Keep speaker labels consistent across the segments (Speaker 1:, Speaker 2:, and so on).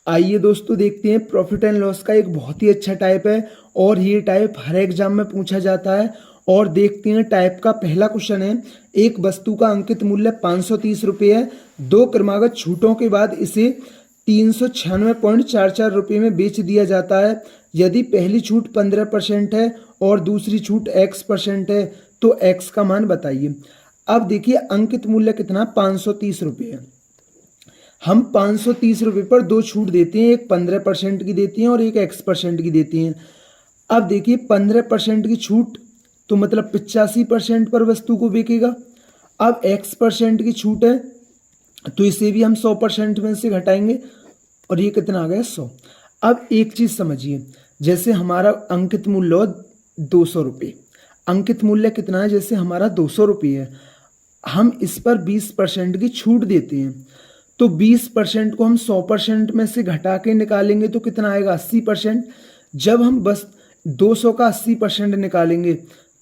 Speaker 1: आइए दोस्तों देखते हैं प्रॉफिट एंड लॉस का एक बहुत ही अच्छा टाइप है और ये टाइप हर एग्जाम में पूछा जाता है। और देखते हैं टाइप का पहला क्वेश्चन है, एक वस्तु का अंकित मूल्य 530 रुपये है, दो क्रमागत छूटों के बाद इसे 396.44 रुपये में बेच दिया जाता है। यदि पहली छूट 15% है और दूसरी छूट x% है तो x का मान बताइए। अब देखिए अंकित मूल्य कितना 530 रुपये है। हम 530 रुपये पर दो छूट देते हैं, एक 15% की देती हैं और एक x% की देती हैं। अब देखिए 15% की छूट तो मतलब 85% पर वस्तु को बिकेगा। अब x% की छूट है तो इसे भी हम 100% में से घटाएंगे और ये कितना आ गया 100। अब एक चीज़ समझिए, जैसे हमारा अंकित मूल्य 200 रुपये, अंकित मूल्य कितना है, जैसे हमारा 200 रुपये है, हम इस पर 20% की छूट देते हैं तो 20% को हम 100% में से घटा के निकालेंगे तो कितना आएगा 80%। जब हम बस 200 का 80% निकालेंगे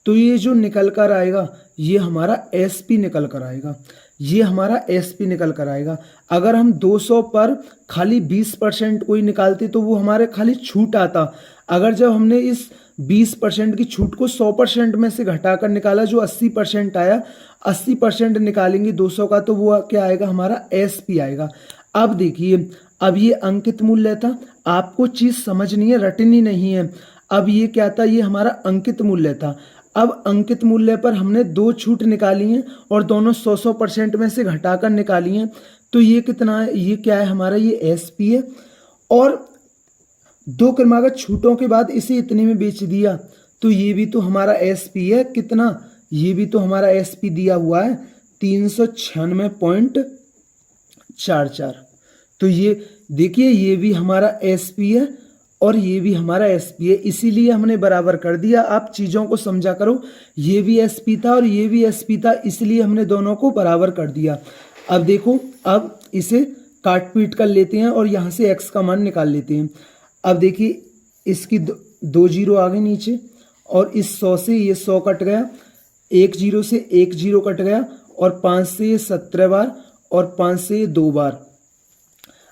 Speaker 1: तो ये जो निकल कर आएगा ये हमारा SP निकल कर आएगा, ये हमारा SP निकल कर आएगा। अगर हम 200 पर खाली 20% को ही निकालते तो वो हमारे खाली छूट आता। अगर जब हमने इस 20% की छूट को 100% में से घटाकर निकाला जो 80% आया, 80% निकालेंगे 200 का तो वो क्या आएगा हमारा SP आएगा। अब देखिए अब ये अंकित मूल्य था, आपको चीज़ समझनी है, रटनी नहीं है। अब ये क्या था, ये हमारा अंकित मूल्य था। अब अंकित मूल्य पर हमने दो छूट निकाली हैं और दोनों 100% में से घटाकर निकाली हैं तो ये कितना है, ये क्या है हमारा, ये SP है। और दो क्रमागत छूटों के बाद इसे इतने में बेच दिया तो ये भी तो हमारा SP है, कितना, ये भी तो हमारा SP दिया हुआ है 396.44। तो ये देखिए ये भी हमारा SP है और ये भी हमारा SP है, इसीलिए हमने बराबर कर दिया। आप चीज़ों को समझा करो, ये भी SP था और ये भी SP था, इसलिए हमने दोनों को बराबर कर दिया। अब देखो अब इसे काट पीट कर लेते हैं और यहाँ से x का मान निकाल लेते हैं। अब देखिए इसकी दो जीरो आ गए नीचे और इस 100 से ये 100 कट गया, एक जीरो से एक जीरो कट गया और 5 से ये 17 बार और 5 से ये 2 बार।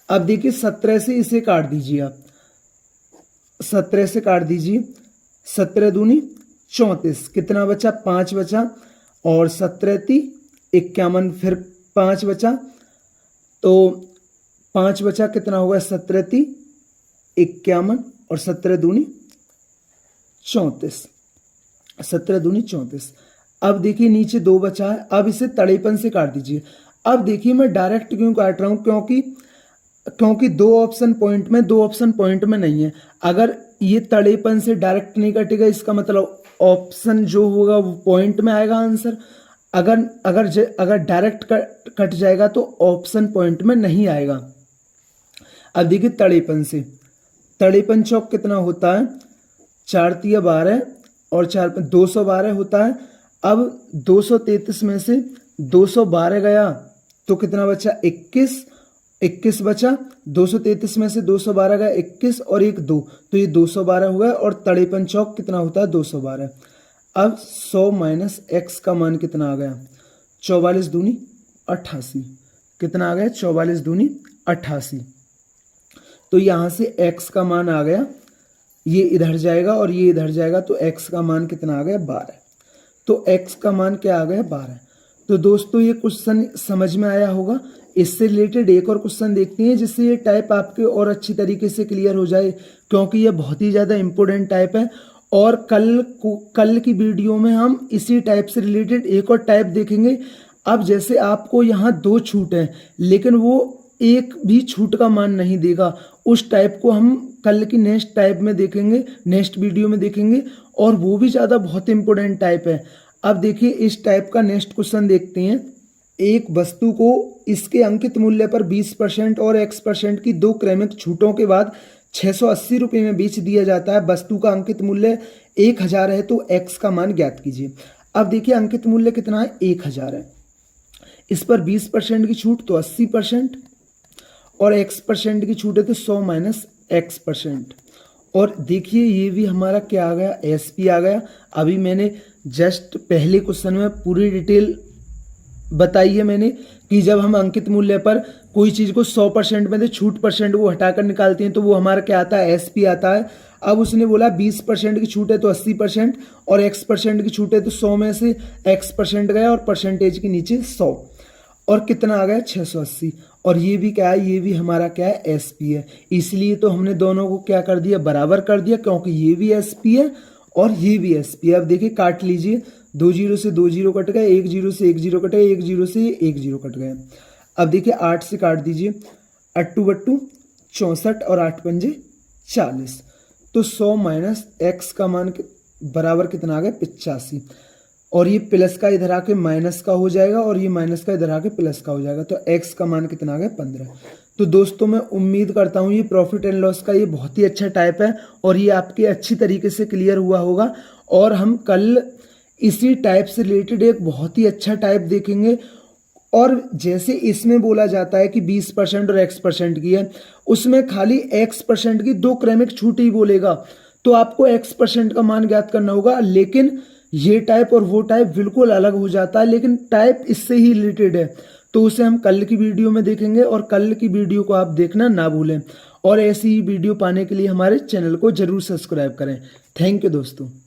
Speaker 1: अब देखिए 17 से इसे काट दीजिए, आप 17 से काट दीजिए, 17 दूनी 34, कितना बचा 5 बचा और 17 × 51, फिर 5 बचा तो 5 बचा, कितना होगा 17 × 51 और 17 दूनी 34, 17 दूनी 34। अब देखिए नीचे 2 बचा है, अब इसे तड़ेपन से काट दीजिए। अब देखिए मैं डायरेक्ट क्यों काट रहा हूँ, क्योंकि दो ऑप्शन पॉइंट में नहीं है। अगर ये तड़ेपन से डायरेक्ट नहीं कटेगा इसका मतलब ऑप्शन जो होगा वो पॉइंट में आएगा आंसर। अगर डायरेक्ट कट जाएगा तो ऑप्शन पॉइंट में नहीं आएगा। अब देखिए तड़ेपन से, तड़ेपन चौक कितना होता है, 4 × 12 और 4 × 212 होता है। अब 233 में से 212 गया तो कितना बचा 21 बचा, 233 में से 212 गया 21 और एक 2 तो ये 212 हुआ और तड़ेपन चौक कितना होता है 212। अब 100 - x का मान कितना आ गया 44 दूनी 88, कितना आ गया 44 दूनी 88। तो यहाँ से x का मान आ गया, ये इधर जाएगा और ये इधर जाएगा तो x का मान कितना आ गया 12। तो x का मान क्या आ गया 12। तो दोस्तों ये क्वेश्चन समझ में आया होगा। इससे रिलेटेड एक और क्वेश्चन देखते हैं जिससे ये टाइप आपके और अच्छी तरीके से क्लियर हो जाए, क्योंकि ये बहुत ही ज़्यादा इम्पोर्टेंट टाइप है। और कल की वीडियो में हम इसी टाइप से रिलेटेड एक और टाइप देखेंगे। अब जैसे आपको यहाँ 2 छूट हैं लेकिन वो एक भी छूट का मान नहीं देगा, उस टाइप को हम कल की नेक्स्ट टाइप में देखेंगे, नेक्स्ट वीडियो में देखेंगे और वो भी ज़्यादा बहुत इंपॉर्टेंट टाइप है। अब देखिए इस टाइप का नेक्स्ट क्वेश्चन देखते हैं। एक वस्तु को इसके अंकित मूल्य पर 20% और x% की दो क्रमिक छूटों के बाद 680 रुपये में बेच दिया जाता है। वस्तु का अंकित मूल्य 1000 है तो x का मान ज्ञात कीजिए। अब देखिए अंकित मूल्य कितना है 1000 है, इस पर 20% की छूट तो 80% और x% की छूट है तो 100 - x%। और देखिए ये भी हमारा क्या आ गया SP आ गया। अभी मैंने जस्ट पहले क्वेश्चन में पूरी डिटेल बताई है मैंने कि जब हम अंकित मूल्य पर कोई चीज़ को 100% में से छूट परसेंट वो हटाकर निकालते हैं तो वो हमारा क्या आता है, एसपी आता है। अब उसने बोला 20% की छूट है तो 80% और x% की छूट है तो 100 में से x% गया और परसेंटेज के नीचे 100 और कितना आ गया 680। और ये भी क्या है, ये भी हमारा क्या है, एसपी है। इसलिए तो हमने दोनों को क्या कर दिया, बराबर कर दिया, क्योंकि ये भी एसपी है और ये भी एसपी है। अब देखिए काट लीजिए, 2 जीरो से 2 जीरो कट गए, 1 जीरो से 1 जीरो कट गए, 1 जीरो से 1 जीरो कट गए। अब देखिए 8 से काट दीजिए, 8 बट्टू 64 और 8 पंजे 40, तो 100 माइनस एक्स का मान बराबर कितना आ गया 85। और ये प्लस का इधर आके माइनस का हो जाएगा और ये माइनस का इधर आके प्लस का हो जाएगा, तो एक्स का मान कितना आ गया 15। तो दोस्तों मैं उम्मीद करता हूँ ये प्रॉफिट एंड लॉस का ये बहुत ही अच्छा टाइप है और ये आपके अच्छी तरीके से क्लियर हुआ होगा। और हम कल इसी टाइप से रिलेटेड एक बहुत ही अच्छा टाइप देखेंगे। और जैसे इसमें बोला जाता है कि 20% और x% की है, उसमें खाली x% की 2 क्रमिक छूट ही बोलेगा, तो आपको x% का मान ज्ञात करना होगा। लेकिन ये टाइप और वो टाइप बिल्कुल अलग हो जाता है, लेकिन टाइप इससे ही रिलेटेड है, तो उसे हम कल की वीडियो में देखेंगे। और कल की वीडियो को आप देखना ना भूलें और ऐसी ही वीडियो पाने के लिए हमारे चैनल को जरूर सब्सक्राइब करें। थैंक यू दोस्तों।